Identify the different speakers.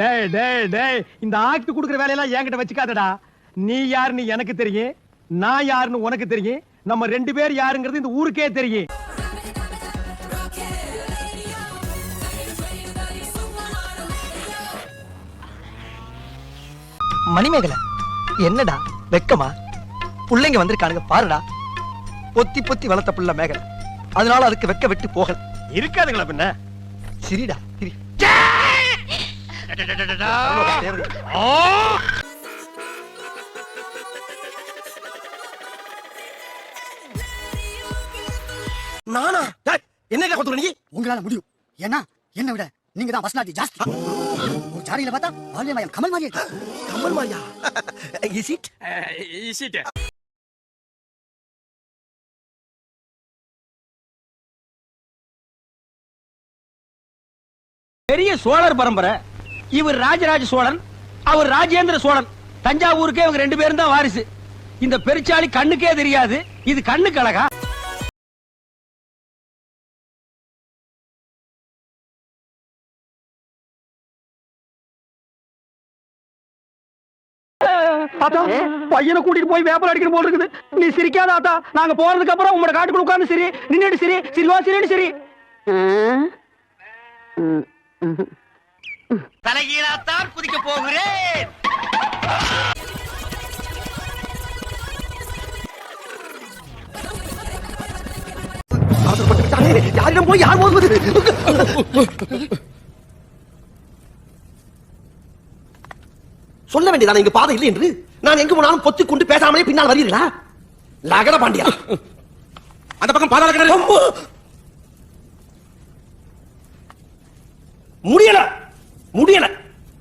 Speaker 1: டேய் டேய் டேய் இந்த ஆக்ட் குடுக்குற வேலையெல்லாம் என்கிட்ட வச்சுக்காதடா. நீ யாருன்னு எனக்கு தெரியும், நான் யாருன்னு உனக்கு தெரியும், நம்ம ரெண்டு பேர் யாருங்கிறது இந்த ஊருக்கே தெரியும்.
Speaker 2: மணிமேகலை என்னடா வெக்கமா? புள்ளைங்க வந்திருக்கானுங்க பாருடா. பொத்தி பொத்தி வளர்த்த புள்ள மேகலை, அதனால அதுக்கு வெக்க விட்டு போகல.
Speaker 1: இருக்காதுங்களா பின்ன?
Speaker 2: சிரிடா சிரி.
Speaker 3: நானா? என்ன கொத்து நீ?
Speaker 4: உங்களால முடியும். ஏன்னா என்ன விட நீங்க தான் பர்சனாலிட்டி ஜாஸ்தி. ஒரு ஜாரியில பார்த்தா பாலியமயம் கமல் மாதிரி இருக்கு.
Speaker 3: கமல் மாதிரியா? Is it?
Speaker 1: பெரிய சோழர் பரம்பரை. இவர் ராஜராஜ சோழன், அவர் ராஜேந்திர சோழன். தஞ்சாவூருக்கே இவங்க ரெண்டு பேரும் தான் வாரிசு. இந்த பெருச்சாளி கண்ணுக்கே தெரியாது. இது கண்ணுக்கு அழகா? ஆத்தா, பையனை கூட்டிட்டு போய் வேப்பல் அடிக்கிற போல இருக்குது. நீ சிரிக்காத ஆத்தா. நாங்க போறதுக்கு அப்புறம் உங்களோட காட்டுக்குள்ள உட்கார்ந்து சரி, நின்னுட்டு சரி, சிரிவா சிரின்னு சரி.
Speaker 3: தலைகீழாத்தான் குதிக்க போகிறேன். யாரிடம் போய் யார் போகுது? சொல்ல வேண்டியதான இங்க பாதை இல்லை என்று. நான் எங்கு போனாலும் பொத்தி கொண்டு பேசாமலே பின்னால் வருகிறீர்களா? லகட பாண்டியா, அந்த பக்கம் பாதாள கிணறு. முடியல முடியல.